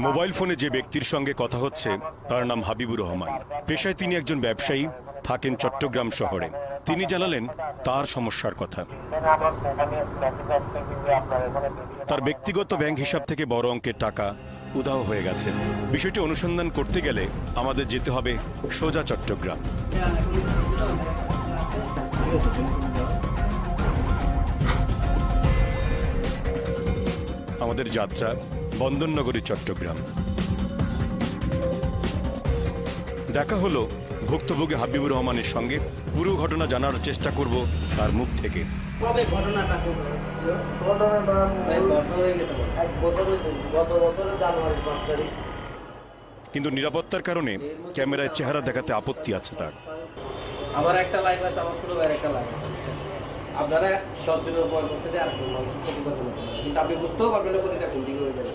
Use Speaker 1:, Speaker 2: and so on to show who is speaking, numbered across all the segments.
Speaker 1: Mobile ফোনে যে ব্যক্তির সঙ্গে কথা হচ্ছে তার নাম হাবিবুর রহমান। পেশায় তিনি একজন ব্যবসায়ী, থাকেন চট্টগ্রাম শহরে। তিনি জানালেন তার সমস্যার কথা। তার ব্যক্তিগত ব্যাংক হিসাব থেকে বড় অঙ্কের টাকা উধাও হয়ে গেছে। বিষয়টি অনুসন্ধান করতে গেলে আমাদের যেতে হবে সোজা চট্টগ্রাম। আমাদের যাত্রা বন্দরনগরী চট্টগ্রাম। দেখা হলো ভুক্তভোগী হাবিবুর রহমানের সঙ্গে। পুরো ঘটনা জানার চেষ্টা করব তার মুখ থেকে। কিন্তু নিরাপত্তার কারণে ক্যামেরায় চেহারা দেখাতে আপত্তি আছে তার।
Speaker 2: আমার একটা লাইভ আছে, আমার ছোট ভাইয়ের একটা লাইভ আছে। আপনারা 10 জনের উপর করতে যায় আর কিন্তু আপনি বুঝতেও পারবেন না কোনটা কোনটি হয়ে যাবে।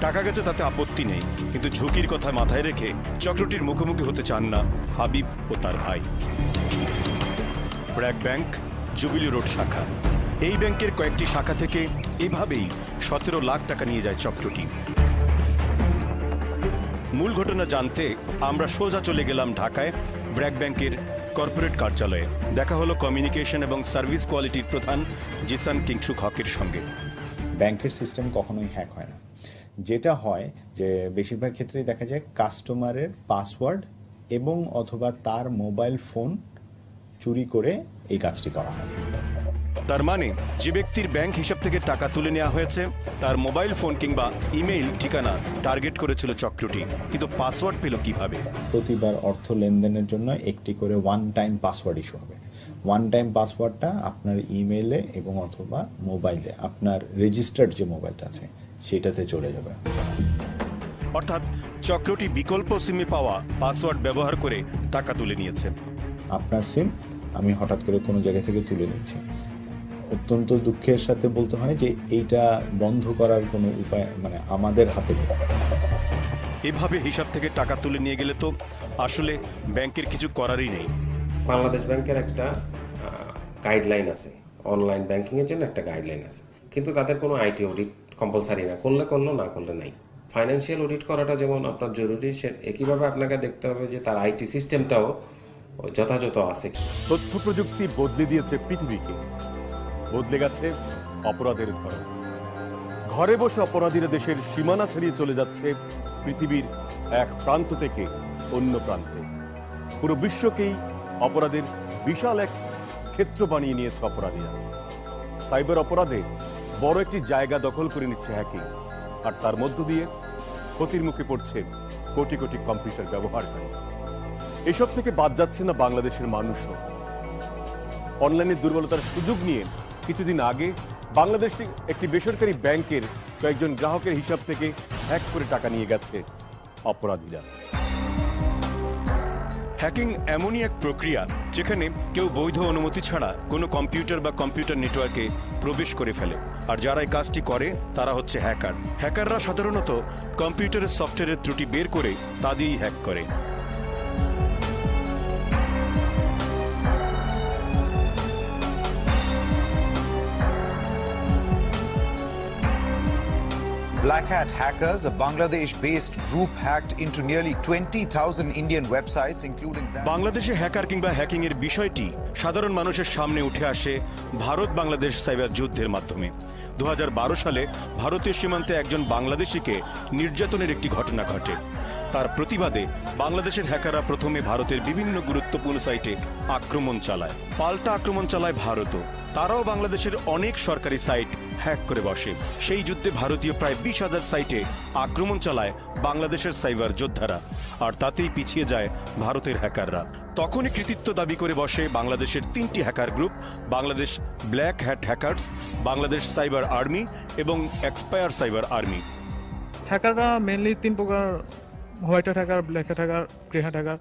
Speaker 1: টাকা গেছে তাতে আপত্তি নেই, কিন্তু ঝুঁকির কথা মাথায় রেখে চক্রটির মুখোমুখি হতে চান না হাবিব ও তার ভাই। ব্র্যাক ব্যাংক, জুবিলি রোড শাখা। এই ব্যাংকের কয়েকটি শাখা থেকে এভাবেই 17 লাখ টাকা নিয়ে যায় চক্রটি। মূল ঘটনা জানতে আমরা সোজা চলে গেলাম ঢাকায় ব্র্যাক ব্যাংকের কর্পোরেট কার্যালয়ে। দেখা হলো কমিউনিকেশন এবং সার্ভিস কোয়ালিটির প্রধান জিসান কিংসুক হকের সঙ্গে।
Speaker 3: ব্যাংকের সিস্টেম কখনোই হ্যাক হয় না। যেটা হয় যে বেশিরভাগ ক্ষেত্রেই দেখা যায় কাস্টমারের পাসওয়ার্ড এবং অথবা তার মোবাইল ফোন চুরি করে এই কাজটি করা হয়।
Speaker 1: তার মানে যে ব্যক্তির ব্যাংক হিসাব থেকে টাকা তুলে নেওয়া হয়েছে তার মোবাইল ফোন কিংবা ইমেইল ঠিকানা টার্গেট করেছিল চক্রটি। কিন্তু পাসওয়ার্ড পেল কিভাবে?
Speaker 3: প্রতিবার অর্থ লেনদেনের জন্য একটি করে ওয়ান টাইম পাসওয়ার্ড ইস্যু হবে। ওয়ান টাইম পাসওয়ার্ডটা আপনার ইমেইলে এবং অথবা মোবাইলে, আপনার রেজিস্টার্ড যে মোবাইলটা আছে সেটাতে চলে যাবে।
Speaker 1: অর্থাৎ চক্রটি বিকল্প সিমে পাওয়া পাসওয়ার্ড ব্যবহার করে টাকা তুলে নিয়েছে।
Speaker 3: আপনার সিম আমি হঠাৎ করে কোনো জায়গা থেকে তুলে নিচ্ছি। অত্যন্ত দুঃখের সাথে বলতে হয় যে এইটা বন্ধ করার কোনো উপায় আমাদের হাতে নেই।
Speaker 1: এভাবে হিসাব থেকে টাকা তুলে নিয়ে গেলে তো আসলে ব্যাংকের কিছু করারই নেই।
Speaker 4: বাংলাদেশ ব্যাংকের একটা গাইডলাইন আছে, অনলাইন ব্যাংকিং এর জন্য একটা গাইডলাইন আছে, কিন্তু তাদের কোনো আইটি অডিট কম্পালসারি না। করলে করলো, না করলে নাই। ফাইন্যান্সিয়াল অডিট করাটা যেমন আপনার জরুরি, সে একইভাবে আপনাকে দেখতে হবে যে তার আইটি সিস্টেমটাও যথাযথ আছে।
Speaker 5: তথ্য প্রযুক্তি বদলে দিয়েছে পৃথিবীকে, বদলে গেছে অপরাধের ধরন। ঘরে বসে অপরাধীরা দেশের সীমানা ছাড়িয়ে চলে যাচ্ছে পৃথিবীর এক প্রান্ত থেকে অন্য প্রান্তে। পুরো বিশ্বকেই অপরাধের বিশাল এক ক্ষেত্র বানিয়ে নিয়েছে অপরাধীরা। সাইবার অপরাধে বড় একটি জায়গা দখল করে নিচ্ছে হ্যাকিং, আর তার মধ্য দিয়ে ক্ষতির মুখে পড়ছে কোটি কোটি কম্পিউটার ব্যবহারকারী। এসব থেকে বাদ যাচ্ছে না বাংলাদেশের মানুষও। অনলাইনের দুর্বলতার সুযোগ নিয়ে কিছুদিন আগে বাংলাদেশে একটি বেসরকারি ব্যাংকের কয়েকজন গ্রাহকের হিসাব থেকে হ্যাক করে টাকা নিয়ে গেছে অপরাধীরা।
Speaker 1: হ্যাকিং এমনই এক প্রক্রিয়া যেখানে কেউ বৈধ অনুমতি ছাড়া কোনো কম্পিউটার বা কম্পিউটার নেটওয়ার্কে প্রবেশ করে ফেলে। আর যারা এই কাজটি করে তারা হচ্ছে হ্যাকার। হ্যাকাররা সাধারণত কম্পিউটারের সফটওয়্যারের ত্রুটি বের করে তা দিয়েই হ্যাক করে।
Speaker 6: Black Hat hackers, a Bangladesh-based group, hacked into nearly 20,000 Indian websites, including that.
Speaker 1: বাংলাদেশে হ্যাকার কিংবা হ্যাকিং এর বিষয়টি সাধারণ মানুষের সামনে উঠে আসে ভারত বাংলাদেশ সাইবার যুদ্ধের মাধ্যমে। 2012 সালে ভারতীয় সীমান্তে একজন বাংলাদেশিকে নির্যাতনের একটি ঘটনা ঘটে। তার প্রতিবাদে বাংলাদেশের হ্যাকাররা প্রথমে ভারতের বিভিন্ন গুরুত্বপূর্ণ সাইটে আক্রমণ চালায়। পাল্টা আক্রমণ চালায় ভারতও। তারাও বাংলাদেশের অনেক সরকারি সাইট হ্যাক করে বসে। সেই যুদ্ধে ভারতীয় প্রায় 20,000 সাইটে আক্রমণ চালায় বাংলাদেশের সাইবার যোদ্ধারা, আর তাতেই পিছিয়ে যায় ভারতের হ্যাকাররা। তখনই কৃতিত্ব দাবি করে বসে বাংলাদেশের 3টি hacker group: Bangladesh black hat hackers, Bangladesh cyber army এবং এক্সপায়ার সাইবার আর্মি।
Speaker 7: হ্যাকাররা মেনলি 3 প্রকার: white hat hacker, black hat hacker, grey hat hacker.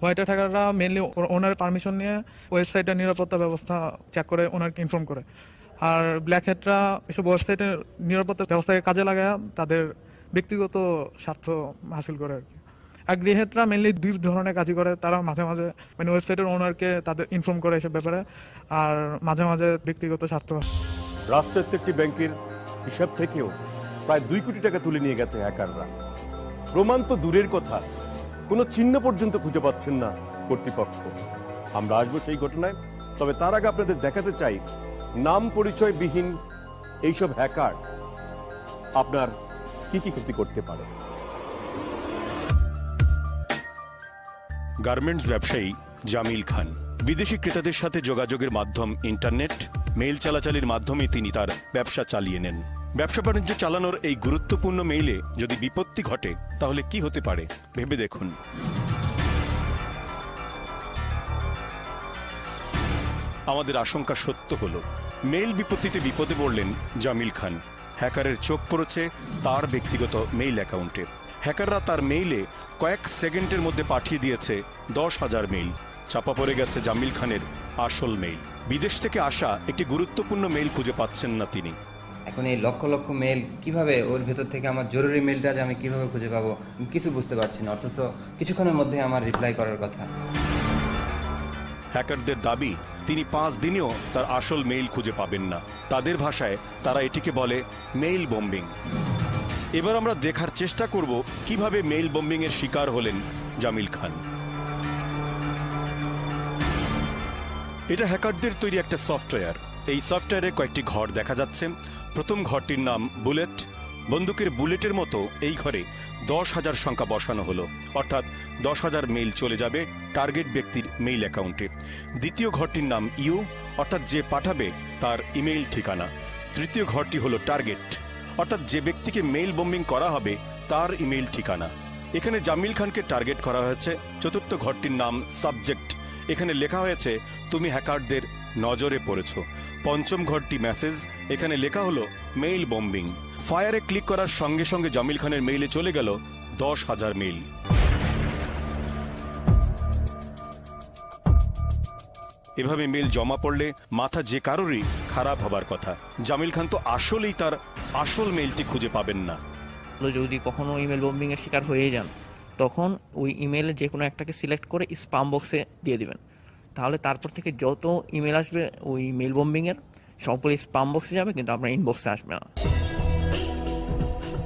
Speaker 7: White hat হ্যাকাররা মেনলি ওনার পারমিশন নিয়ে ওয়েবসাইটের নিরাপত্তা ব্যবস্থা চেক করে ওনাকে ইনফর্ম করে। আর ব্ল্যাক হ্যাটরা এসব ওয়েবসাইটের নিরাপত্তা ব্যবস্থাকে কাজে লাগায় তাদের ব্যক্তিগত স্বার্থ হাসিল করে আর কি। আর গ্রে হ্যাটরা মেনলি 2 ধরনের কাজই করে। তারা মাঝে মাঝে ওয়েবসাইটের ওনারকে তাদের ইনফর্ম করে এসব ব্যাপারে, আর মাঝে মাঝে ব্যক্তিগত স্বার্থ।
Speaker 5: রাষ্ট্রায়ত্ত একটি ব্যাংকের হিসাব থেকেও প্রায় 2 কোটি টাকা তুলে নিয়ে গেছে হ্যাকাররা। প্রমাণ তো দূরের কথা, কোনো চিহ্ন পর্যন্ত খুঁজে পাচ্ছেন না কর্তৃপক্ষ। আমরা আসবো সেই ঘটনায়, তবে তার আগে আপনাদের দেখাতে চাই নাম পরিচয়বিহীন এইসব হ্যাকার আপনার কি কি ক্ষতি করতে পারে।
Speaker 1: গার্মেন্টস ব্যবসায়ী জামিল খান। বিদেশি ক্রেতাদের সাথে যোগাযোগের মাধ্যম ইন্টারনেট, মেইল চালাচালির মাধ্যমে তিনি তার ব্যবসা চালিয়ে নেন। ব্যবসা বাণিজ্য চালানোর এই গুরুত্বপূর্ণ মেইলে যদি বিপত্তি ঘটে তাহলে কি হতে পারে ভেবে দেখুন। আমাদের আশঙ্কা সত্য হলো, মেইল বিপত্তিতে বিপদে পড়লেন জামিল খান। হ্যাকারের চোখ পড়েছে তার ব্যক্তিগত মেইল অ্যাকাউন্টে। হ্যাকাররা তার মেইলে কয়েক সেকেন্ডের মধ্যে পাঠিয়ে দিয়েছে 10,000 মেইল। চাপা পড়ে গেছে জামিল খানের আসল মেইল। বিদেশ থেকে আসা একটি গুরুত্বপূর্ণ মেইল খুঁজে পাচ্ছেন না তিনি।
Speaker 8: এখন এই লক্ষ লক্ষ মেল কিভাবে, ওর ভেতর থেকে আমার জরুরি মেলটা যে আমি কিভাবে খুঁজে পাবো কিছু বুঝতে পারছি না, অথচ কিছুক্ষণের মধ্যে আমার রিপ্লাই করার কথা।
Speaker 1: হ্যাকারদের দাবি তিনি 5 দিনেও তার আসল মেইল খুঁজে পাবেন না। তাদের ভাষায় তারা এটিকে বলে মেইল বোম্বিং। এবার আমরা দেখার চেষ্টা করব কিভাবে মেইল বোম্বিং এর শিকার হলেন জামিল খান। এটা হ্যাকারদের তৈরি একটা সফটওয়্যার। এই সফটওয়্যারে কয়েকটি ঘর দেখা যাচ্ছে। প্রথম ঘরটির নাম বুলেট। বন্দুকের বুলেটের মতো এই ঘরে 10,000 সংখ্যা বসানো হলো, অর্থাৎ 10,000 মেইল চলে যাবে টার্গেট ব্যক্তির মেইল অ্যাকাউন্টে। দ্বিতীয় ঘরটির নাম ইউ, অর্থাৎ যে পাঠাবে তার ইমেইল ঠিকানা। তৃতীয় ঘরটি হলো টার্গেট, অর্থাৎ যে ব্যক্তিকে মেইল বোম্বিং করা হবে তার ইমেইল ঠিকানা। এখানে জামিল খানকে টার্গেট করা হয়েছে। চতুর্থ ঘরটির নাম সাবজেক্ট। এখানে লেখা হয়েছে তুমি হ্যাকারদের নজরে পড়েছ। পঞ্চম ঘরটি মেসেজ। এখানে লেখা হলো মেইল বোম্বিং। ফায়ারে ক্লিক করার সঙ্গে সঙ্গে জামিল খানের মেইলে চলে গেল 10,000 মেইল। এভাবে মেইল জমা পড়লে মাথা যে কারোরই খারাপ হবার কথা। জামিল খান তো আসলেই তার আসল মেইলটি খুঁজে পাবেন না।
Speaker 9: যদি কখনো ইমেল বোম্বিং এর শিকার হয়ে যান, তখন ওই ইমেলে যে কোনো একটাকে সিলেক্ট করে স্পাম বক্সে দিয়ে দিবেন। তাহলে তারপর থেকে যত ইমেল আসবে ওই মেল বোম্বিং এর সবগুলো স্পাম বক্সে যাবে, কিন্তু আপনার ইনবক্সে আসবে না।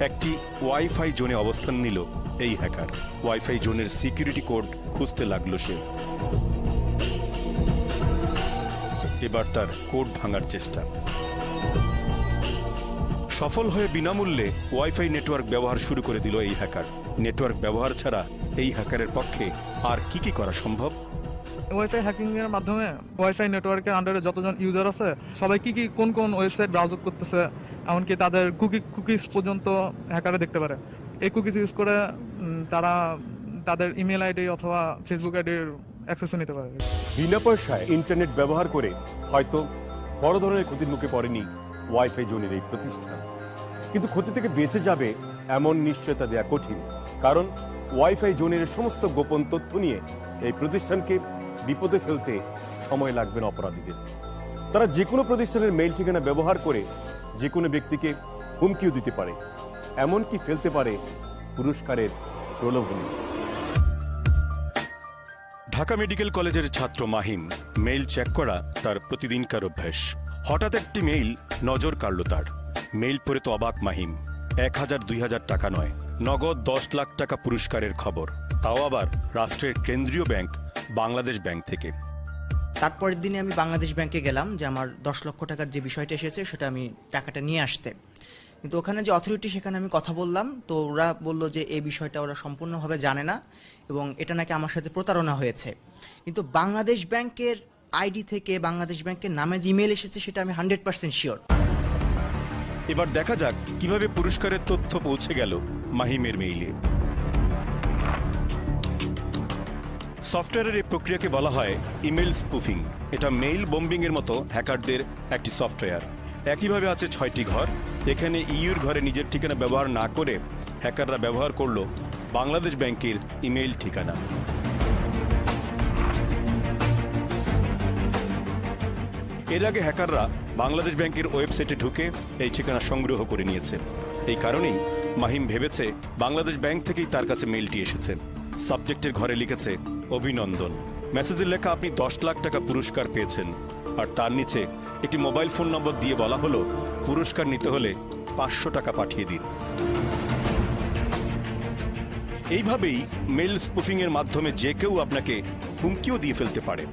Speaker 1: একটি ওয়াইফাই জোনে অবস্থান নিল এই হ্যাকার। ওয়াইফাই জোনের সিকিউরিটি কোড খুঁজতে লাগলো সে। এবার তার কোড ভাঙার চেষ্টা সফল হয়ে বিনামূল্যে ওয়াইফাই নেটওয়ার্ক ব্যবহার শুরু করে দিল এই হ্যাকার। নেটওয়ার্ক ব্যবহার ছাড়া এই হ্যাকারের পক্ষে আর কি করা সম্ভব?
Speaker 7: ওয়াইফাই হ্যাকিং এর মাধ্যমে ওয়াইফাই নেটওয়ার্কের আন্ডারে যতজন ইউজার আছে সবাই কোন ওয়েবসাইট ব্রাউজার করতেছে, এমনকি তাদের কুকিজ পর্যন্ত হ্যাকারে দেখতে পারে। এই কুকিজ ইউজ করে তারা তাদের ইমেল আইডি অথবা ফেসবুক আইডির অ্যাক্সেসও নিতে পারে।
Speaker 5: বিনা পয়সায় ইন্টারনেট ব্যবহার করে হয়তো বড় ধরনের ক্ষতির মুখে পড়েনি ওয়াইফাই জোনের এই প্রতিষ্ঠান, কিন্তু ক্ষতি থেকে বেঁচে যাবে এমন নিশ্চয়তা দেয়া কঠিন। কারণ ওয়াইফাই জোনের সমস্ত গোপন তথ্য নিয়ে এই প্রতিষ্ঠানকে বিপদে ফেলতে সময় লাগবে না অপরাধীদের। তারা যে কোনো প্রতিষ্ঠানের মেইল ঠিকানা ব্যবহার করে যে কোনো ব্যক্তিকে হুমকিও দিতে পারে, এমনকি ফেলতে পারে পুরস্কারের প্রলোভনে।
Speaker 1: ঢাকা মেডিকেল কলেজের ছাত্র মাহিম। মেইল চেক করা তার প্রতিদিনকার অভ্যাস। হঠাৎ একটি মেইল নজর কাড়ল তার। মেইল পড়ে তো অবাক মাহিম। 1,000-2,000 টাকা নয়, নগদ 10 লাখ টাকা পুরস্কারের খবর, তাও আবার রাষ্ট্রের কেন্দ্রীয় ব্যাংক বাংলাদেশ ব্যাংক থেকে।
Speaker 10: তারপরের দিনে আমি বাংলাদেশ ব্যাংকে গেলাম যে আমার 10 লক্ষ টাকার যে বিষয়টা এসেছে সেটা আমি টাকাটা নিয়ে আসতে। কিন্তু ওখানে যে অথরিটি, সেখানে আমি কথা বললাম, তো ওরা বললো যে এই বিষয়টা ওরা সম্পূর্ণভাবে জানে না এবং এটা নাকি আমার সাথে প্রতারণা হয়েছে। কিন্তু বাংলাদেশ ব্যাংকের আইডি থেকে বাংলাদেশ ব্যাংকের নামে যে ইমেল এসেছে সেটা আমি 100% শিওর।
Speaker 1: এবার দেখা যাক কিভাবে পুরস্কারের তথ্য পৌঁছে গেল মাহিমের মেইলে। সফটওয়্যারের এই প্রক্রিয়াকে বলা হয় ইমেল স্পুফিং। এটা মেইল বোম্বিং এর মতো হ্যাকারদের একটি সফটওয়্যার। একইভাবে আছে 6টি ঘর। এখানে ইউর ঘরে নিজের ঠিকানা ব্যবহার না করে হ্যাকাররা ব্যবহার করলো বাংলাদেশ ব্যাংকের ইমেইল ঠিকানা। এর আগে হ্যাকাররা বাংলাদেশ ব্যাংকের ওয়েবসাইটে ঢুকে এই ঠিকানা সংগ্রহ করে নিয়েছে। এই কারণেই মাহিম ভেবেছে বাংলাদেশ ব্যাংক থেকেই তার কাছে মেইলটি এসেছে। সাবজেক্টের ঘরে লিখেছে অভিনন্দন। মেসেজের লেখা আপনি 10 লাখ টাকা পুরস্কার পেয়েছেন, আর তার নিচে একটি মোবাইল ফোন নম্বর দিয়ে বলা হলো পুরস্কার নিতে হলে 500 টাকা পাঠিয়ে দিন। এইভাবেই মেল স্পুফিং এর মাধ্যমে যে কেউ আপনাকে হুমকিও দিয়ে ফেলতে পারে।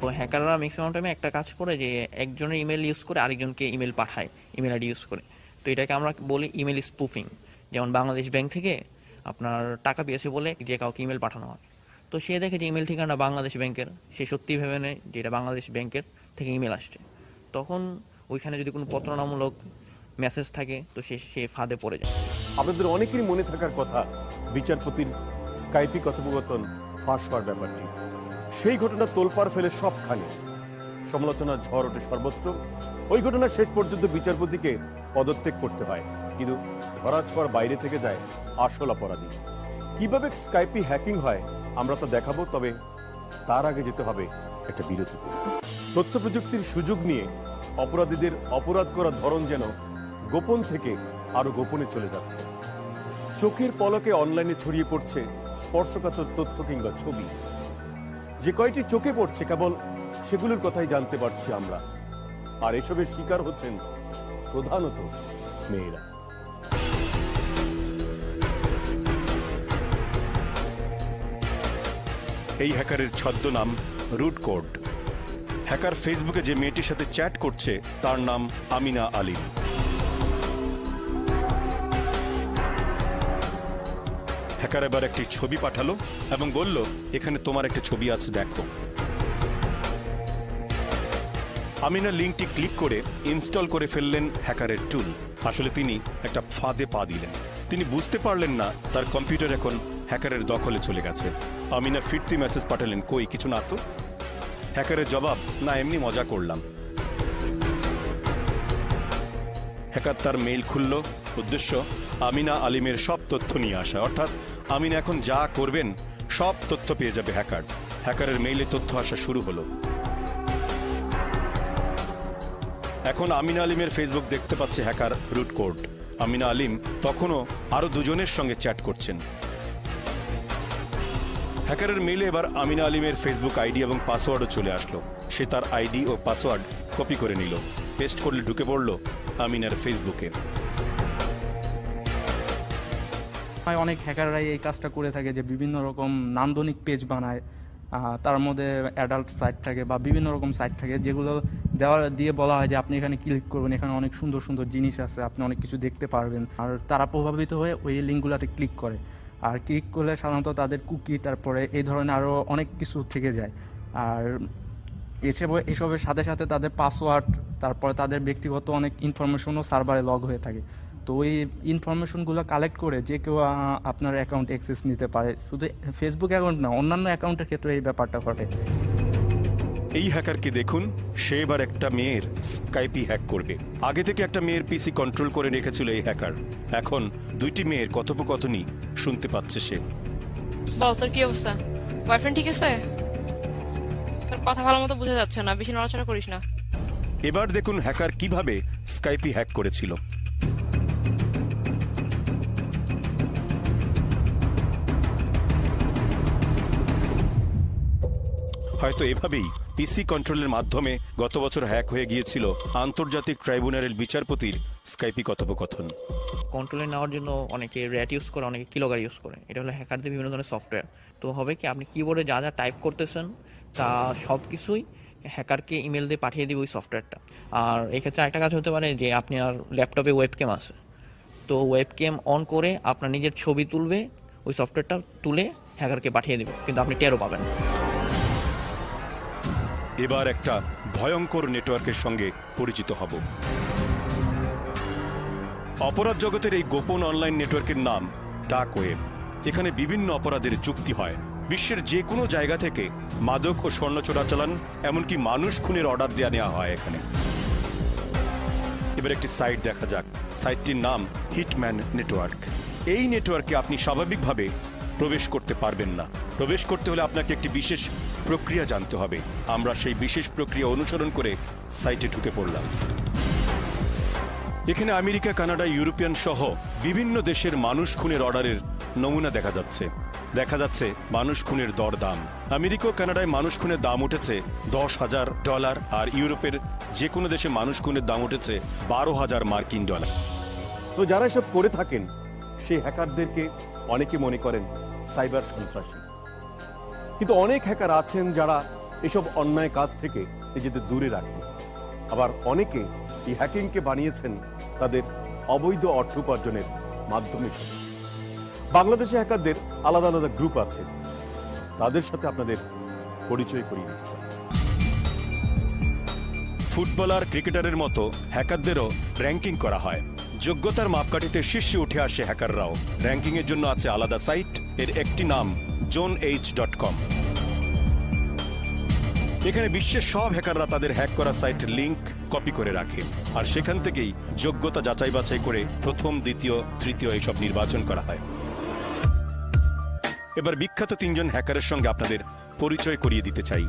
Speaker 9: তো হ্যাকাররা ম্যাক্সিমাম টাইমে একটা কাজ করে যে একজনের ইমেল ইউজ করে আরেকজনকে ইমেল পাঠায়, ইমেল আইডি ইউজ করে। তো এটাকে আমরা বলি ইমেল স্পুফিং। যেমন বাংলাদেশ ব্যাংক থেকে আপনার টাকা পেয়েছে বলে যে কাউকে ইমেল পাঠানো হয়, তো সে দেখে যে ইমেল ঠিকানা বাংলাদেশ ব্যাংকের, সে সত্যি ভেবে নেয় যে এটা বাংলাদেশ ব্যাংকের থেকে ইমেল আসছে। তখন ওইখানে যদি কোনো প্রতারণামূলক মেসেজ থাকে তো সে ফাঁদে পড়ে যায়।
Speaker 5: আপনাদের অনেকেরই মনে থাকার কথা বিচারপতির স্কাইপি কথোপকথন ফাঁস হওয়ার ব্যাপারটি। সেই ঘটনা তোলপাড় ফেলে সবখানে সমালোচনার ঝড় ওঠে সর্বত্র। ওই ঘটনা শেষ পর্যন্ত বিচারপতিকে পদত্যাগ করতে হয়, কিন্তু ধরা ছোঁয়ার বাইরে থেকে যায় আসল অপরাধী। কিভাবে স্কাইপি হ্যাকিং হয় আমরা তো দেখাবো, তবে তার আগে যেতে হবে একটা বিরতিতে। তথ্য প্রযুক্তির সুযোগ নিয়ে অপরাধীদের অপরাধ করার ধরন যেন গোপন থেকে আরো গোপনে চলে যাচ্ছে। চোখের পলকে অনলাইনে ছড়িয়ে পড়ছে স্পর্শকাতর তথ্য কিংবা ছবি। যে কয়টি চোখে পড়ছে কেবল সেগুলোর কথাই জানতে পারছি আমরা, আর এসবের শিকার হচ্ছেন প্রধানত মেয়েরা।
Speaker 1: এই হ্যাকারের ছদ্মনাম রুট কোড। হ্যাকার ফেসবুকে যে মেয়েটির সাথে চ্যাট করছে তার নাম আমিনা আলিম। হ্যাকার এবার একটি ছবি পাঠালো এবং বলল, এখানে তোমার একটা ছবি আছে, দেখো। আমিনা লিঙ্কটি ক্লিক করে ইনস্টল করে ফেললেন হ্যাকারের টুল। আসলে তিনি একটা ফাঁদে পা দিলেন। তিনি বুঝতে পারলেন না তার কম্পিউটার এখন হ্যাকারের দখলে চলে গেছে। আমিনা ফিরতি মেসেজ পাঠালেন, কই কিছু না তো। হ্যাকারের জবাব, না এমনি মজা করলাম। হ্যাকার তার মেইল খুলল, উদ্দেশ্য আমিনা আলিমের সব তথ্য নিয়ে আসা, অর্থাৎ আমিনা এখন যা করবেন সব তথ্য পেয়ে যাবে হ্যাকার। হ্যাকারের মেইলে তথ্য আসা শুরু হলো। এখন আমিনা আলিমের ফেসবুক দেখতে পাচ্ছে হ্যাকার রুট কোড। আমিনা আলিম তখনও আরো দুজনের সঙ্গে চ্যাট করছেন। হ্যাকারের মেইলে এবার আমিনা আলিমের ফেসবুক আইডি এবং পাসওয়ার্ডও চলে আসলো। সে তার আইডি ও পাসওয়ার্ড কপি করে নিল, পেস্ট করলে ঢুকে পড়ল আমিনার ফেসবুকে।
Speaker 11: অনেক হ্যাকাররাই এই কাজটা করে থাকে যে বিভিন্ন রকম নান্দনিক পেজ বানায়, তার মধ্যে অ্যাডাল্ট সাইট থাকে বা বিভিন্ন রকম সাইট থাকে, যেগুলো দিয়ে বলা হয় যে আপনি এখানে ক্লিক করবেন, এখানে অনেক সুন্দর সুন্দর জিনিস আছে, আপনি অনেক কিছু দেখতে পারবেন। আর তারা প্রভাবিত হয়ে ওই লিঙ্কগুলোতে ক্লিক করে, আর ক্লিক করলে সাধারণত তাদের কুকি, তারপরে এই ধরনের আরও অনেক কিছু থেকে যায়। আর এসবের সাথে সাথে তাদের পাসওয়ার্ড, তারপরে তাদের ব্যক্তিগত অনেক ইনফরমেশনও সার্ভারে লগ হয়ে থাকে। তো ওই ইনফরমেশনগুলো কালেক্ট করে যে কেউ আপনার অ্যাকাউন্ট অ্যাক্সেস নিতে পারে। শুধু ফেসবুক অ্যাকাউন্ট না, অন্যান্য অ্যাকাউন্টের ক্ষেত্রে এই ব্যাপারটা ঘটে।
Speaker 1: এই হ্যাকারকে দেখুন, সে এবার একটা মেয়ের স্কাইপি হ্যাক করবে। আগে থেকে একটা মেয়ের পিসি কন্ট্রোল করে রেখেছিল এই হ্যাকার। এখন দুইটি মেয়ের কথোপকথনই শুনতে পাচ্ছে সে।
Speaker 12: বল, তোর কি অবস্থা? বয়ফ্রেন্ড ঠিক আছে? তোর কথা ভালো মতো বোঝা যাচ্ছে না, বেশি নড়াচড়া করিস না।
Speaker 1: এবার দেখুন হ্যাকার কিভাবে স্কাইপি হ্যাক করেছিল। হয়তো এভাবেই পিসি কন্ট্রোলের মাধ্যমে গত বছর হ্যাক হয়ে গিয়েছিল আন্তর্জাতিক ট্রাইব্যুনালের বিচারপতির স্কাইপি কথোপকথন।
Speaker 9: কন্ট্রোলে নেওয়ার জন্য অনেকে র্যাট ইউজ করে, অনেকে কিলগার ইউজ করে। এটা হলো হ্যাকারদের বিভিন্ন ধরনের সফটওয়্যার। তো হবে কি, আপনি কিবোর্ডে যা যা টাইপ করতেছেন তা সব কিছুই হ্যাকারকে ইমেল দিয়ে পাঠিয়ে দিবে ওই সফটওয়্যারটা। আর এক্ষেত্রে একটা কাজ হতে পারে যে আপনি আর ল্যাপটপে ওয়েবক্যাম আছে, তো ওয়েবক্যাম অন করে আপনার নিজের ছবি তুলবে, ওই সফটওয়্যারটা তুলে হ্যাকারকে পাঠিয়ে দেবে, কিন্তু আপনি টেরও পাবেন।
Speaker 1: এবার একটা ভয়ঙ্কর নেটওয়ার্কের সঙ্গে পরিচিত হব। অপরাধ জগতের এই গোপন অনলাইন নেটওয়ার্কের নাম ডার্ক ওয়েব। এখানে বিভিন্ন অপরাধের চুক্তি হয়। বিশ্বের যে কোনো জায়গা থেকে মাদক ও স্বর্ণ চোরাচালান, এমনকি মানুষ খুনের অর্ডার দেওয়া নেওয়া হয় এখানে। এবার একটি সাইট দেখা যাক। সাইটটির নাম হিটম্যান নেটওয়ার্ক। এই নেটওয়ার্কে আপনি স্বাভাবিকভাবে প্রবেশ করতে পারবেন না। প্রবেশ করতে হলে আপনাকে একটি বিশেষ প্রক্রিয়া জানতে হবে। আমরা সেই বিশেষ প্রক্রিয়া অনুসরণ করে সাইটে ঢুকে পড়লাম। এখানে আমেরিকা, কানাডা, ইউরোপিয়ান সহ বিভিন্ন দেশের মানুষ খুনের অর্ডারের নমুনা দেখা যাচ্ছে। দেখা যাচ্ছে মানুষ খুনের দরদাম। আমেরিকা ও কানাডায় মানুষ খুনের দাম উঠেছে $10,000, আর ইউরোপের যে কোনো দেশে মানুষ খুনের দাম উঠেছে $12,000 মার্কিন।
Speaker 5: তো যারা এসব করে থাকেন সেই হ্যাকারদেরকে অনেকে মনে করেন সাইবার সন্ত্রাসী, কিন্তু অনেক হ্যাকার আছেন যারা এসব অন্যায় কাজ থেকে নিজেদের দূরে রাখেন। আবার অনেকে এই হ্যাকিংকে বানিয়েছেন তাদের অবৈধ অর্থ উপার্জনের মাধ্যম হিসেবে। বাংলাদেশে হ্যাকারদের আলাদা আলাদা গ্রুপ আছে, তাদের সাথে আপনাদের পরিচয় করিয়ে দিতে চাই।
Speaker 1: ফুটবলার, ক্রিকেটারের মতো হ্যাকারদেরও র্যাঙ্কিং করা হয়। যোগ্যতার মাপকাঠিতে শীর্ষে উঠে আসে হ্যাকাররাও। র্যাঙ্কিং এর জন্য আছে আলাদা সাইট, এর একটি নাম zonH.com। এখানে বিশ্বের সব হ্যাকাররা তাদের হ্যাক করা সাইট লিংক কপি করে রাখে, আর সেখান থেকেই যোগ্যতা যাচাই বাছাই করে প্রথম, দ্বিতীয়, তৃতীয় এইসব নির্বাচন করা হয়। এবার বিখ্যাত 3 জন হ্যাকারের সঙ্গে আপনাদের পরিচয় করিয়ে দিতে চাই।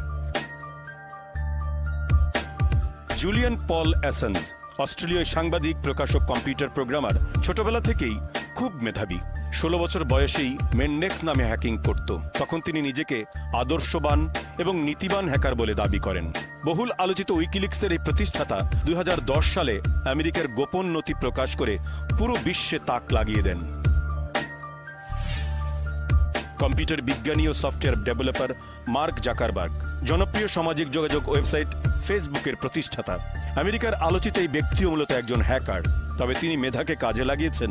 Speaker 1: জুলিয়ান পল অ্যাসাঞ্জ অস্ট্রেলীয় সাংবাদিক, প্রকাশক, কম্পিউটার প্রোগ্রামার। ছোটবেলা থেকেই খুব মেধাবী। 16 বছর বয়সেই মেন্ডেক্স নামে হ্যাকিং করত। তখন তিনি নিজেকে আদর্শবান এবং নীতিবান হ্যাকার বলে দাবি করেন। বহুল আলোচিত উইকিলিক্সের এই প্রতিষ্ঠাতা 2010 সালে আমেরিকার গোপন নথি প্রকাশ করে পুরো বিশ্বে তাক লাগিয়ে দেন। কম্পিউটার বিজ্ঞানী ও সফটওয়্যার ডেভেলপার মার্ক জাকারবার্গ, জনপ্রিয় সামাজিক যোগাযোগ ওয়েবসাইট ফেসবুকের প্রতিষ্ঠাতা। আমেরিকার আলোচিত এই ব্যক্তিও মূলত একজন হ্যাকার, তবে তিনি মেধাকে কাজে লাগিয়েছেন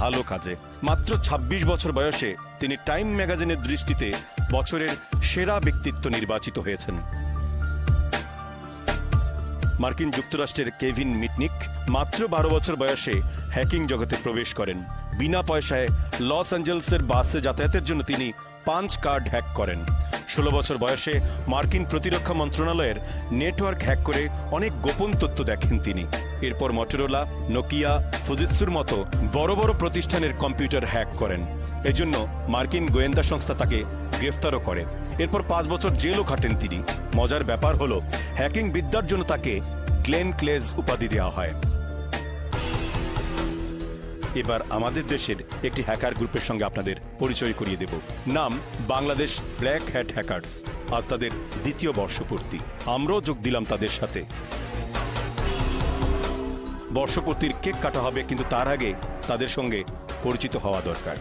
Speaker 1: ভালো কাজে। মাত্র 26 বছর বয়সে তিনি টাইম ম্যাগাজিনের দৃষ্টিতে বছরের সেরা ব্যক্তিত্ব নির্বাচিত হয়েছেন। মার্কিন যুক্তরাষ্ট্রের কেভিন মিটনিক মাত্র 12 বছর বয়সে হ্যাকিং জগতে প্রবেশ করেন। বিনা পয়সায় লস অ্যাঞ্জেলসের বাসে যাতায়াতের জন্য তিনি পাঞ্চ কার্ড হ্যাক করেন। 16 বছর বয়সে মার্কিন প্রতিরক্ষা মন্ত্রণালয়ের নেটওয়ার্ক হ্যাক করে অনেক গোপন তথ্য দেখেন তিনি। এরপর মটোরোলা, নোকিয়া, ফুজিৎসুর মতো বড় বড় প্রতিষ্ঠানের কম্পিউটার হ্যাক করেন। এজন্য মার্কিন গোয়েন্দা সংস্থা তাকে গ্রেফতারও করে। এরপর 5 বছর জেলও খাটেন তিনি। মজার ব্যাপার হলো, হ্যাকিং বিদ্যার জন্য তাকে গ্লেন ক্লেজ উপাধি দেওয়া হয়। এবার আমাদের দেশের একটি হ্যাকার গ্রুপের সঙ্গে আপনাদের পরিচয় করিয়ে দেব। নাম বাংলাদেশ ব্ল্যাক হ্যাট হ্যাকার্স। আজ তাদের 2য় বর্ষপূর্তি। আমরাও যোগ দিলাম তাদের সাথে। বর্ষপূর্তির কেক কাটা হবে, কিন্তু তার আগে তাদের সঙ্গে পরিচিত হওয়া দরকার।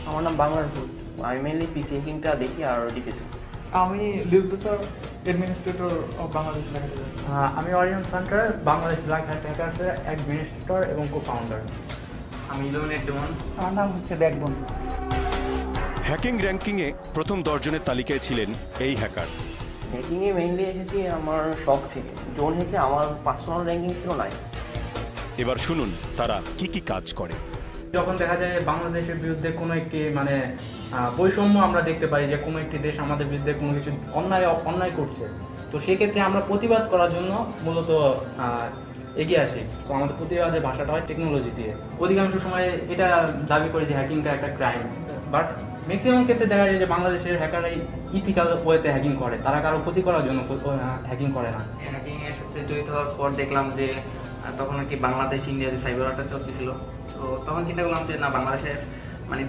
Speaker 13: আমার নাম বাংলার ফুল। আমি মেনলি পিসি হ্যাকিংটা দেখি আর ডিফেন্স।
Speaker 7: আমি Liju sir, administrator of Bangladesh black hat.
Speaker 11: আমি Orion Santer, Bangladesh black hat হ্যাকার্সের অ্যাডমিনিস্ট্রেটর এবং কো-ফাউন্ডার।
Speaker 13: আমি ইলুমিনেট ডেমন।
Speaker 10: আমার নাম হচ্ছে ব্যাকবোন।
Speaker 1: হ্যাকিং র্যাঙ্কিংয়ে প্রথম 10 জনের তালিকায় ছিলেন এই হ্যাকার।
Speaker 13: হ্যাকিংয়ে মেইনলি এসেছি আমার শখ থেকে। জোন হ্যাকে আমার পার্সোনাল র্যাঙ্কিং ছিল 9।
Speaker 1: এবার শুনুন তারা কি কি কাজ করে।
Speaker 11: যখন দেখা যায় বাংলাদেশের বিরুদ্ধে কোনো একটি বৈষম্য আমরা দেখতে পাই, যে কোনো একটি দেশ আমাদের বিরুদ্ধে কোনো কিছু অন্যায় করছে, তো সেক্ষেত্রে আমরা প্রতিবাদ করার জন্য মূলত এগিয়ে আসি। তো আমাদের প্রতিবাদের ভাষাটা হয় টেকনোলজি দিয়ে। অধিকাংশ সময় এটা দাবি করে যে হ্যাকিংটা একটা ক্রাইম, বাট ম্যাক্সিমাম ক্ষেত্রে দেখা যায় যে বাংলাদেশের হ্যাকাররাই ইথিক্যাল ওয়েতে হ্যাকিং করে, তারা কারো ক্ষতি করার জন্য হ্যাকিং করে না।
Speaker 13: হ্যাকিং এর সাথে জড়িত হওয়ার পর দেখলাম যে তখন আর কি বাংলাদেশ ইন্ডিয়াতে সাইবার ওয়ারটা চলতেছিল। তো তখন চিন্তা করলাম যে না, বাংলাদেশের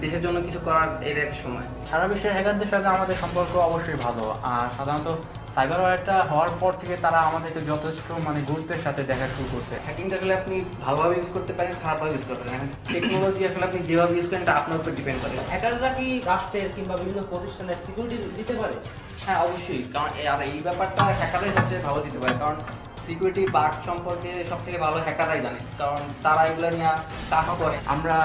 Speaker 13: দেশের জন্য কিছু করার এর একটা সময়।
Speaker 11: সারা বিশ্বের হ্যাকারদের সাথে আমাদের সম্পর্ক অবশ্যই ভালো, আর সাধারণত সাইবার ওয়ারটা হওয়ার পর থেকে তারা আমাদেরকে যথেষ্ট গুরুত্বের সাথে দেখা শুরু করছে।
Speaker 13: হ্যাকিংটা আসলে আপনি ভালোভাবে ইউজ করতে পারেন, খারাপভাবে ইউজ করতে পারেন। টেকনোলজি আসলে আপনি যেভাবে ইউজ করেন তা আপনার উপর ডিপেন্ড করে।
Speaker 2: হ্যাকাররা কি রাষ্ট্রের কিংবা বিভিন্ন প্রতিষ্ঠানের সিকিউরিটি দিতে পারে?
Speaker 13: হ্যাঁ, অবশ্যই। কারণ আর এই ব্যাপারটা হ্যাকাররাই সবচেয়ে ভালো দিতে পারে, কারণ সিকিউরিটি বাগ সম্পর্কে সব থেকে ভালো হ্যাকাররাই জানে, কারণ তারা এগুলো নিয়ে কাজ করে।
Speaker 11: আমরা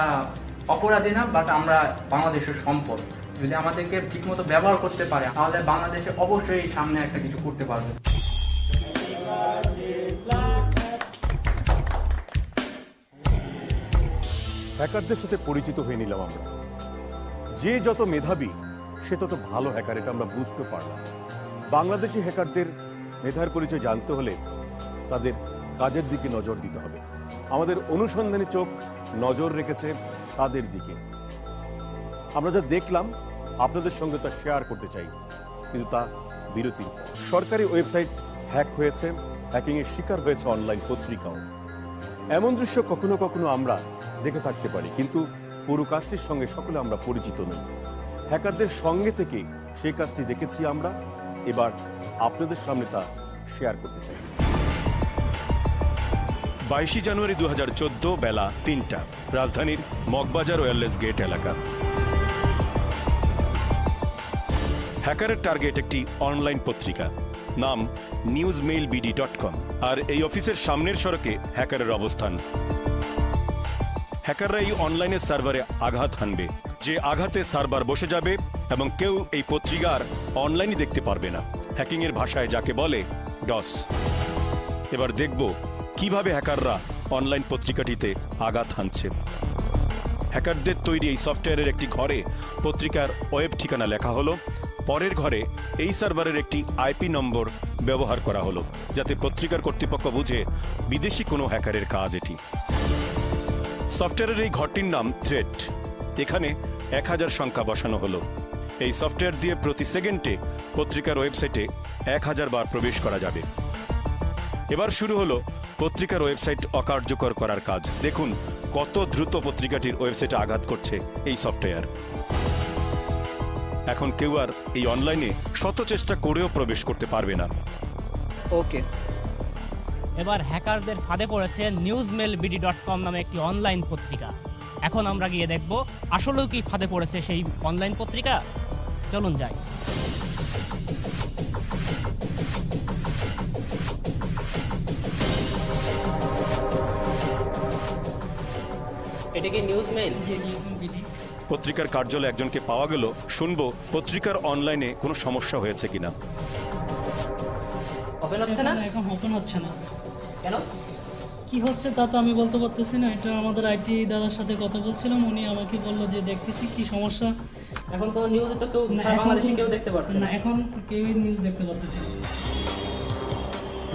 Speaker 11: অপরাধী না, বাট আমরা বাংলাদেশের সম্পদ। যদি আমাদেরকে ঠিকমতো ব্যবহার করতে পারে, তাহলে বাংলাদেশে অবশ্যই সামনে একটা কিছু করতে পারবে।
Speaker 5: হ্যাকারদের সাথে পরিচিত হয়ে নিলাম আমরা। যে যত মেধাবী সে তত ভালো হ্যাকার, এটা আমরা বুঝতে পারলাম। বাংলাদেশি হ্যাকারদের মেধার পরিচয় জানতে হলে তাদের কাজের দিকে নজর দিতে হবে। আমাদের অনুসন্ধানী চোখ নজর রেখেছে তাদের দিকে। আমরা যা দেখলাম আপনাদের সঙ্গে তা শেয়ার করতে চাই, কিন্তু তা বিরতির পর। সরকারি ওয়েবসাইট হ্যাক হয়েছে, হ্যাকিংয়ের শিকার হয়েছে অনলাইন পত্রিকাও। এমন দৃশ্য কখনো কখনো আমরা দেখে থাকতে পারি, কিন্তু পুরো কাজটির সঙ্গে সকলে আমরা পরিচিত নই। হ্যাকারদের সঙ্গে থেকে সেই কাজটি দেখেছি আমরা, এবার আপনাদের সামনে তা শেয়ার করতে চাই।
Speaker 1: 22 জানুয়ারি 2014 বেলা 3টা, রাজধানীর মগবাজার ওয়্যারলেস গেট এলাকা। হ্যাকারের টার্গেট একটি অনলাইন পত্রিকা, নাম newsmailbd.com, আর এই অফিসের সামনের সড়কে হ্যাকারের অবস্থান। হ্যাকাররা এই অনলাইনের সার্ভারে আঘাত হানবে, যে আঘাতে সার্ভার বসে যাবে এবং কেউ এই পত্রিকার অনলাইনে দেখতে পারবে না। হ্যাকিং এর ভাষায় যাকে বলে ডস। এবার দেখব কিভাবে হ্যাকাররা অনলাইন পত্রিকাটিতে আঘাত হানছে। হ্যাকারদের তৈরি এই সফটওয়্যারের একটি ঘরে পত্রিকার ওয়েব ঠিকানা লেখা হলো, পরের ঘরে এই সার্ভারের একটি আইপি নম্বর ব্যবহার করা হলো, যাতে পত্রিকার কর্তৃপক্ষ বুঝে বিদেশি কোনো হ্যাকারের কাজ এটি। সফটওয়্যারের এই ঘরটির নাম থ্রেড। এখানে 1000 সংখ্যা বসানো হলো। এই সফটওয়্যার দিয়ে প্রতি সেকেন্ডে পত্রিকার ওয়েবসাইটে 1000 বার প্রবেশ করা যাবে। এবার শুরু হলো পত্রিকার ওয়েবসাইট অকার্যকর করার কাজ। দেখুন কত দ্রুত পত্রিকাটির ওয়েবসাইটে আঘাত করছে এই সফটওয়্যার। এখন কেউ আর এই অনলাইনে শত চেষ্টা করেও প্রবেশ করতে পারবে না।
Speaker 10: ওকে,
Speaker 14: এবার হ্যাকারদের ফাঁদে পড়েছে newsmailbd.com নামে একটি অনলাইন পত্রিকা। এখন আমরা গিয়ে দেখব আসলেও কি ফাঁদে পড়েছে সেই অনলাইন পত্রিকা। চলুন যাই।
Speaker 2: এটা কি নিউজ মেইল?
Speaker 1: পত্রিকার কার্যালয়ে একজনকে পাওয়া গেল, শুনবো পত্রিকার অনলাইনে কোনো সমস্যা হয়েছে কিনা।
Speaker 2: ওপেন হচ্ছে না?
Speaker 15: এখন ওপেন হচ্ছে না।
Speaker 2: কেন?
Speaker 15: কি হচ্ছে তা তো আমি বলতে পারতেছি না। এটা আমাদের আইটি দাদার সাথে কথা বলছিলাম, উনি আমাকে বললো যে দেখতেছি কি সমস্যা।
Speaker 2: এখন তো নিউজ তো কেউ বাংলাদেশে কেউ দেখতে পাচ্ছে
Speaker 15: না, এখন কেউই নিউজ দেখতে পারতেছি না।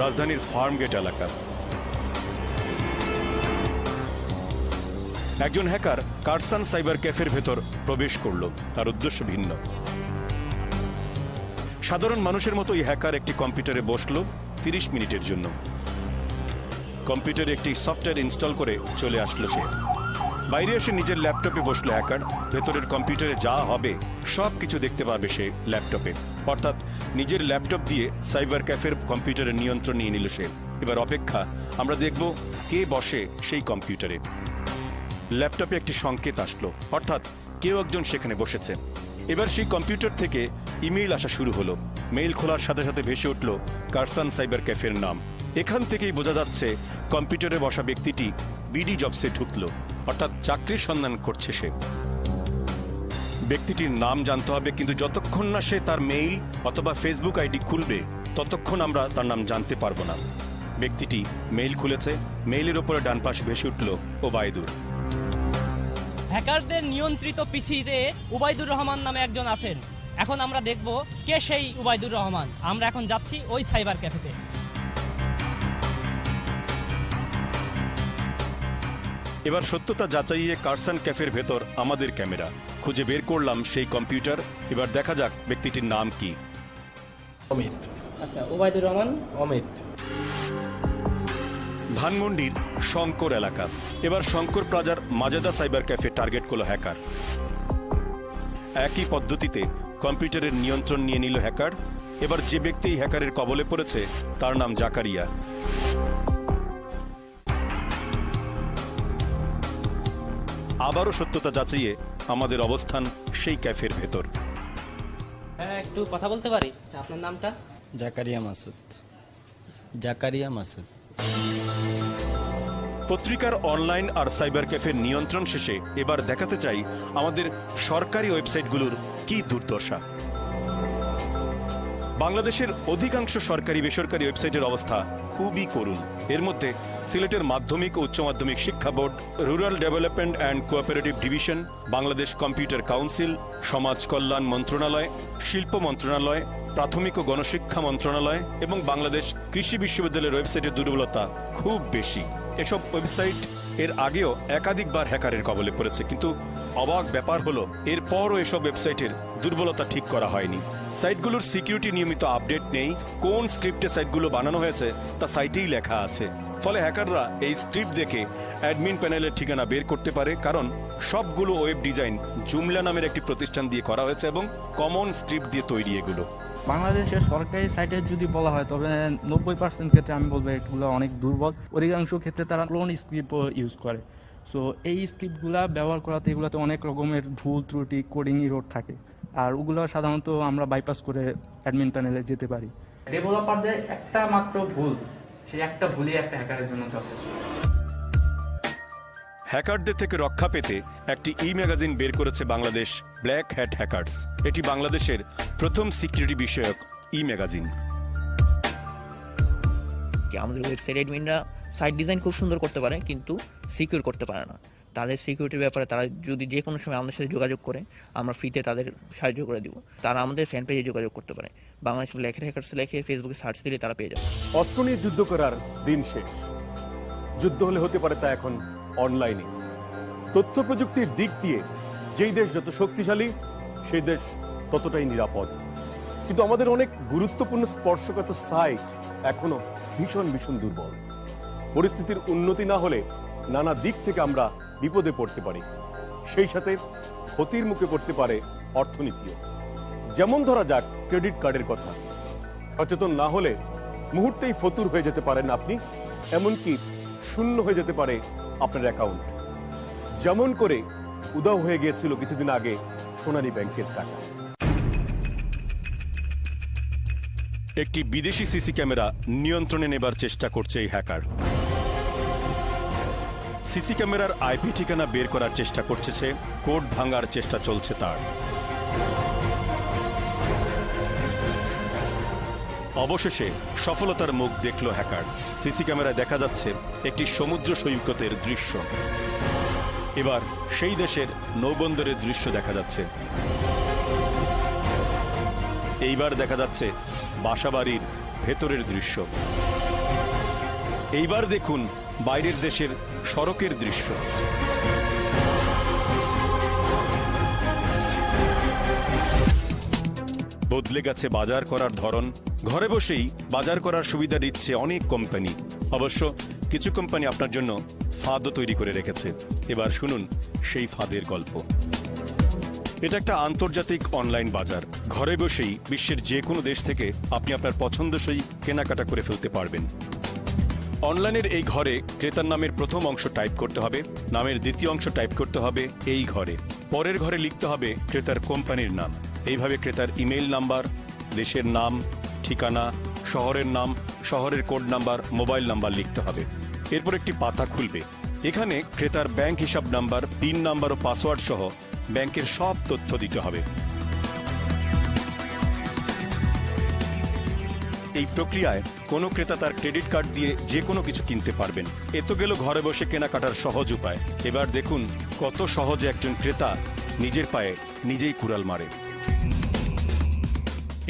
Speaker 1: রাজধানীর ফার্মগেট এলাকা একজন হ্যাকার কারসান সাইবার ক্যাফের ভেতর প্রবেশ করলো। তার উদ্দেশ্য ভিন্ন। সাধারণ মানুষের মতো এই হ্যাকার একটি কম্পিউটারে বসলো 30 মিনিটের জন্য। কম্পিউটারে একটি সফটওয়্যার ইনস্টল করে চলে আসলো সে। বাইরে এসে নিজের ল্যাপটপে বসলো হ্যাকার। ভেতরের কম্পিউটারে যা হবে সব কিছু দেখতে পাবে সে ল্যাপটপে, অর্থাৎ নিজের ল্যাপটপ দিয়ে সাইবার ক্যাফের কম্পিউটারের নিয়ন্ত্রণ নিয়ে নিল সে। এবার অপেক্ষা, আমরা দেখব কে বসে সেই কম্পিউটারে। ল্যাপটপে একটি সংকেত আসলো, অর্থাৎ কেউ একজন সেখানে বসেছে। এবার সেই কম্পিউটার থেকে ইমেইল আসা শুরু হলো। মেইল খোলার সাথে সাথে ভেসে উঠল কারসান সাইবার ক্যাফের নাম। এখান থেকেই বোঝা যাচ্ছে কম্পিউটারে বসা ব্যক্তিটি বিডি জবসে ঢুকলো, অর্থাৎ চাকরির সন্ধান করছে সে। ব্যক্তিটির নাম জানতে হবে, কিন্তু যতক্ষণ না সে তার মেইল অথবা ফেসবুক আইডি খুলবে ততক্ষণ আমরা তার নাম জানতে পারবো না। ব্যক্তিটি মেইল খুলেছে, মেইলের ওপরে ডান পাশে ভেসে উঠল ওবায়দুর।
Speaker 14: হ্যাকারদের নিয়ন্ত্রিত পিসিতে উবাইদুর রহমান নামে একজন আছেন। এখন আমরা দেখব কে সেই উবাইদুর রহমান। আমরা এখন যাচ্ছি ওই সাইবার ক্যাফেতে।
Speaker 1: এবার সত্যতা যাচাইয়ে কারসান ক্যাফের ভেতর আমাদের ক্যামেরা খুঁজে বের করলাম সেই কম্পিউটার। এবার দেখা যাক ব্যক্তিটির নাম কি।
Speaker 2: অমিত। আচ্ছা, উবাইদুর রহমান অমিত।
Speaker 1: ধানমন্ডির শঙ্কর এলাকা। এবার শঙ্কর প্লাজার মাজেদা সাইবার ক্যাফে টার্গেট করলো হ্যাকার। একই পদ্ধতিতে কম্পিউটারের নিয়ন্ত্রণ নিয়ে নিল হ্যাকার। এবার যে ব্যক্তি হ্যাকারের কবলে পড়েছে তার নাম জাকারিয়া। আবারও সত্যতা যাচাইয়ে আমাদের অবস্থান সেই ক্যাফের ভেতর।
Speaker 14: হ্যাঁ, একটু কথা বলতে পারি? আচ্ছা, আপনার নামটা?
Speaker 8: জাকারিয়া মাসুদ। জাকারিয়া মাসুদ।
Speaker 1: পত্রিকার অনলাইন আর সাইবার ক্যাফের নিয়ন্ত্রণ শেষে এবার দেখাতে চাই আমাদের সরকারি ওয়েবসাইটগুলোর কি দুর্দশা। বাংলাদেশের অধিকাংশ সরকারি বেসরকারি ওয়েবসাইটের অবস্থা খুবই করুণ। এর মধ্যে সিলেটের মাধ্যমিক ও উচ্চ মাধ্যমিক শিক্ষা board, rural development and cooperative division, Bangladesh computer council, সমাজ কল্যাণ মন্ত্রণালয়, শিল্প মন্ত্রণালয়, প্রাথমিক ও গণশিক্ষা মন্ত্রণালয় এবং বাংলাদেশ কৃষি বিশ্ববিদ্যালয়ের ওয়েবসাইটের দুর্বলতা খুব বেশি। এসব ওয়েবসাইট এর আগেও একাধিকবার হ্যাকারের কবলে পড়েছে, কিন্তু অবাক ব্যাপার হলো এরপরও এসব ওয়েবসাইটের দুর্বলতা ঠিক করা হয়নি। সাইটগুলোর সিকিউরিটি নিয়মিত আপডেট নেই। কোন স্ক্রিপ্টে সাইটগুলো বানানো হয়েছে তা সাইটেই লেখা আছে। ফলে হ্যাকাররা এই স্ক্রিপ্ট দেখে অ্যাডমিন প্যানেলের ঠিকানা বের করতে পারে, কারণ সবগুলো ওয়েব ডিজাইন জুমলা নামের একটি প্রতিষ্ঠান দিয়ে করা হয়েছে এবং কমন স্ক্রিপ্ট দিয়ে তৈরি এগুলো।
Speaker 11: বাংলাদেশের সরকারি সাইটে যদি বলা হয় তবে 90% ক্ষেত্রে আমি বলবো এগুলো অনেক দুর্বল। অধিকাংশ ক্ষেত্রে তারা ক্লোন স্ক্রিপ্ট ইউজ করে। সো এই স্ক্রিপ্টগুলো ব্যবহার করাতে এগুলোতে অনেক রকমের ভুল ত্রুটি কোডিং এরর থাকে, আর ওগুলো সাধারণত আমরা বাইপাস করে অ্যাডমিন প্যানেলে যেতে পারি। ডেভেলপারদের একটা মাত্র ভুল, সেই একটা ভুলই একটা হ্যাকারের জন্য যথেষ্ট।
Speaker 1: হ্যাকারদের থেকে রক্ষা পেতে একটি ম্যাগাজিন বের করেছে বাংলাদেশ ব্ল্যাক হ্যাট হ্যাকার্স। এটি বাংলাদেশের প্রথম সিকিউরিটি বিষয়ক ম্যাগাজিন।
Speaker 9: আমাদের ওয়েবসাইট অ্যাডমিনরা সাইট ডিজাইন খুব সুন্দর করতে পারে, কিন্তু সিকিউর করতে পারে না। তাদের সিকিউরিটির ব্যাপারে তারা যদি যে কোনো সময় আমাদের সাথে যোগাযোগ করে, আমরা ফ্রিতে তাদের সাহায্য করে দিব। তারা আমাদের ফ্যান পেজে যোগাযোগ করতে পারে, বাংলাদেশ ব্ল্যাক হ্যাট হ্যাকার্স লিখে ফেসবুকে সার্চ দিলে তারা পেয়ে যাবে।
Speaker 5: অস্ত্র নিয়ে যুদ্ধ করার দিন শেষ। যুদ্ধ হলে হতে পারে তা এখন অনলাইনে। তথ্য প্রযুক্তির দিক দিয়ে যেই দেশ যত শক্তিশালী, সেই দেশ ততটাই নিরাপদ। কিন্তু আমাদের অনেক গুরুত্বপূর্ণ স্পর্শকাতর সাইট এখনো ভীষণ ভীষণ দুর্বল। পরিস্থিতির উন্নতি না হলে নানা দিক থেকে আমরা বিপদে পড়তে পারি, সেই সাথে ক্ষতির মুখে পড়তে পারে অর্থনীতিও। যেমন ধরা যাক ক্রেডিট কার্ডের কথা, সচেতন না হলে মুহূর্তেই ফতুর হয়ে যেতে পারেন আপনি, এমনকি শূন্য হয়ে যেতে পারে আপনার অ্যাকাউন্ট। যেমন করে উধাও হয়ে গিয়েছিল কিছুদিন আগে সোনালী ব্যাংকের টাকা।
Speaker 1: একটি বিদেশি সিসি ক্যামেরা নিয়ন্ত্রণে নেবার চেষ্টা করছে এই হ্যাকার। সিসি ক্যামেরার আইপি ঠিকানা বের করার চেষ্টা করছে সে, কোড ভাঙার চেষ্টা চলছে তার। অবশেষে সফলতার মুখ দেখল হ্যাকার। সিসি ক্যামেরায় দেখা যাচ্ছে একটি সমুদ্র সৈকতের দৃশ্য। এবার সেই দেশের নৌবন্দরের দৃশ্য দেখা যাচ্ছে। এইবার দেখা যাচ্ছে বাসাবাড়ির ভেতরের দৃশ্য। এইবার দেখুন বাইরের দেশের সড়কের দৃশ্য। বদলে গেছে বাজার করার ধরন। ঘরে বসেই বাজার করার সুবিধা দিচ্ছে অনেক কোম্পানি। অবশ্য কিছু কোম্পানি আপনার জন্য ফাঁদও তৈরি করে রেখেছে। এবার শুনুন সেই ফাঁদের গল্প। এটা একটা আন্তর্জাতিক অনলাইন বাজার। ঘরে বসেই বিশ্বের যে কোনো দেশ থেকে আপনি আপনার পছন্দসই কেনাকাটা করে ফেলতে পারবেন। অনলাইনের এই ঘরে ক্রেতার নামের প্রথম অংশ টাইপ করতে হবে, নামের দ্বিতীয় অংশ টাইপ করতে হবে এই ঘরে, পরের ঘরে লিখতে হবে ক্রেতার কোম্পানির নাম। এইভাবে ক্রেতার ইমেইল নাম্বার, দেশের নাম, ঠিকানা, শহরের নাম, শহরের কোড নাম্বার, মোবাইল নাম্বার লিখতে হবে। এরপর একটি পাতা খুলবে। এখানে ক্রেতার ব্যাংক হিসাব নাম্বার, পিন নাম্বার ও পাসওয়ার্ড সহ ব্যাংকের সব তথ্য দিতে হবে। এই প্রক্রিয়ায় কোনো ক্রেতা তার ক্রেডিট কার্ড দিয়ে যে কোনো কিছু কিনতে পারবেন। এ তো গেল ঘরে বসে কেনাকাটার সহজ উপায়। এবার দেখুন কত সহজে একজন ক্রেতা নিজের পায়ে নিজেই কুড়াল মারে।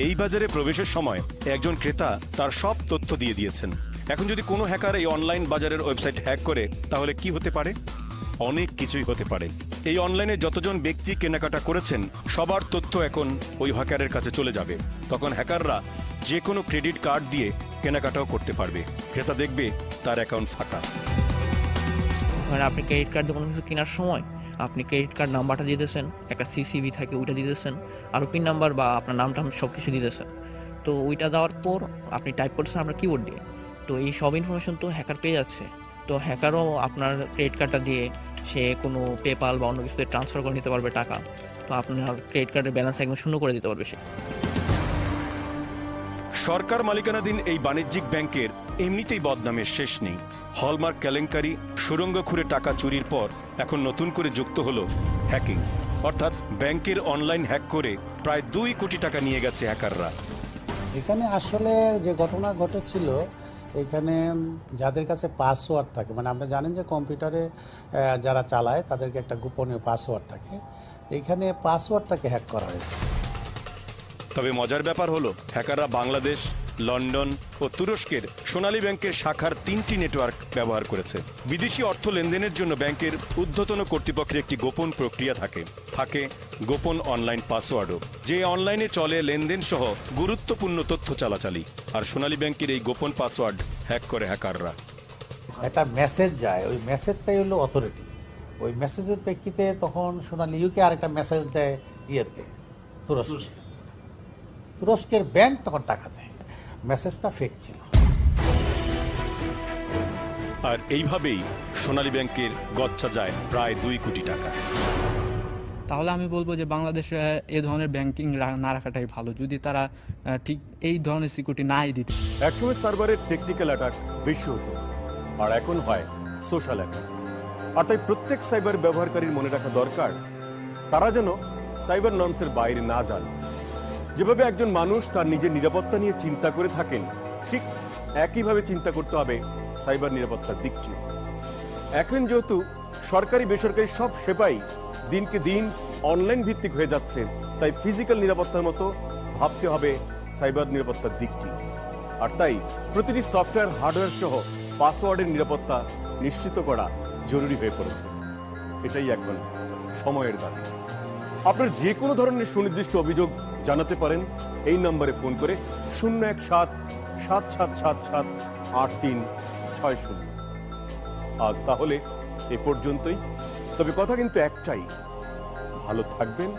Speaker 1: এই বাজারে প্রবেশের সময় একজন ক্রেতা তার সব তথ্য দিয়ে দিয়েছেন। এখন যদি কোনো হ্যাকার এই অনলাইন বাজারের ওয়েবসাইট হ্যাক করে, তাহলে কি হতে পারে? অনেক কিছুই হতে পারে। এই অনলাইনে যতজন ব্যক্তি কেনাকাটা করেছেন সবার তথ্য এখন ওই হ্যাকারের কাছে চলে যাবে। তখন হ্যাকাররা যে কোনো ক্রেডিট কার্ড দিয়ে কেনাকাটাও করতে পারবে। ক্রেতা দেখবে তার অ্যাকাউন্ট ফাঁকা।
Speaker 9: আপনি ক্রেডিট কার্ড দিয়ে কোনো কিছু কেনার সময় আপনি ক্রেডিট কার্ড নাম্বারটা দিয়ে দিয়েছেন, একটা সিসিভি থাকে ওইটা দিয়ে দিয়েছেন, আরও পিন নাম্বার বা আপনার নামটা সব কিছু দিয়ে দিয়েছেন। তো ওইটা দেওয়ার পর আপনি টাইপ করছেন আপনার কিবোর্ড দিয়ে। তো এই সব ইনফরমেশন তো হ্যাকার পেয়ে যাচ্ছে। তো হ্যাকারও আপনার ক্রেডিট কার্ডটা দিয়ে সে কোনো পেপাল বা অন্য কিছুতে ট্রান্সফার করে নিতে পারবে টাকা। তো আপনার ক্রেডিট কার্ডের ব্যালেন্স একদম শূন্য করে দিতে পারবে সে।
Speaker 1: সরকার মালিকানাধীন এই বাণিজ্যিক ব্যাংকের এমনিতেই বদনামের শেষ নেই। হলমার্ক কেলেঙ্কারি, সুড়ঙ্গ খুঁড়ে টাকা চুরির পর এখন নতুন করে যুক্ত হলো হ্যাকিং। অর্থাৎ ব্যাংকের অনলাইন হ্যাক করে প্রায় 2 কোটি টাকা নিয়ে গেছে হ্যাকাররা।
Speaker 16: এখানে আসলে যে ঘটনা ঘটেছিল, এখানে যাদের কাছে পাসওয়ার্ড থাকে, মানে আপনি জানেন যে কম্পিউটারে যারা চালায় তাদেরকে একটা গোপনীয় পাসওয়ার্ড থাকে, এখানে পাসওয়ার্ডটাকে হ্যাক করা হয়েছে।
Speaker 1: তবে মজার ব্যাপার হলো হ্যাকাররা বাংলাদেশ, লন্ডন ও তুরস্কের সোনালী ব্যাংকের শাখার 3টি নেটওয়ার্ক ব্যবহার করেছে। বিদেশি অর্থ লেনদেনের জন্য ব্যাংকের ঊর্ধ্বতন কর্তৃপক্ষের একটি গোপন প্রক্রিয়া থাকে গোপন অনলাইন পাসওয়ার্ডও, যে অনলাইনে চলে লেনদেন সহ গুরুত্বপূর্ণ তথ্য চালাচালি। আর সোনালী ব্যাংকের এই গোপন পাসওয়ার্ড হ্যাক করে হ্যাকাররা।
Speaker 16: একটা মেসেজ যায়, ওই মেসেজটাই হলো অথরিটি। ওই মেসেজের প্রেক্ষিতে তখন সোনালী ইউকে আরেকটা মেসেজ দেয় ইয়েতে, তুরস্কে। তুরস্কের ব্যাংক তখন টাকা দেয়, মেসেজটা ফেক ছিল।
Speaker 1: আর এইভাবেই সোনালী ব্যাংকের গচ্ছা যায় প্রায় 2 কোটি টাকা।
Speaker 11: তাহলে আমি বলবো যে বাংলাদেশে এই ধরনের ব্যাংকিং না রাখাটাই ভালো, যদি তারা ঠিক এই ধরনের সিকিউরিটি নাই দিতে।
Speaker 5: একসময় সার্ভারের টেকনিক্যাল অ্যাটাক বেশি হতো, আর এখন হয় সোশ্যাল অ্যাটাক। আর তাই প্রত্যেক সাইবার ব্যবহারকারীর মনে রাখা দরকার, তারা যেন সাইবার নর্মসের বাইরে না যান। যেভাবে একজন মানুষ তার নিজের নিরাপত্তা নিয়ে চিন্তা করে থাকেন, ঠিক একইভাবে চিন্তা করতে হবে সাইবার নিরাপত্তার দিকটিও। এখন যেহেতু সরকারি বেসরকারি সব সেবাই দিনকে দিন অনলাইন ভিত্তিক হয়ে যাচ্ছে, তাই ফিজিক্যাল নিরাপত্তার মতো ভাবতে হবে সাইবার নিরাপত্তার দিকটি। আর তাই প্রতিটি সফটওয়্যার হার্ডওয়্যার সহ পাসওয়ার্ডের নিরাপত্তা নিশ্চিত করা জরুরি হয়ে পড়েছে। এটাই এখন সময়ের দাবি। আপনার যে কোনো ধরনের সুনির্দিষ্ট অভিযোগ জানাতে পারেন এই নম্বরে ফোন করে 01777778360। আজ তাহলে এ পর্যন্তই। তবে কথা কিন্তু একটাই, ভালো থাকবেন,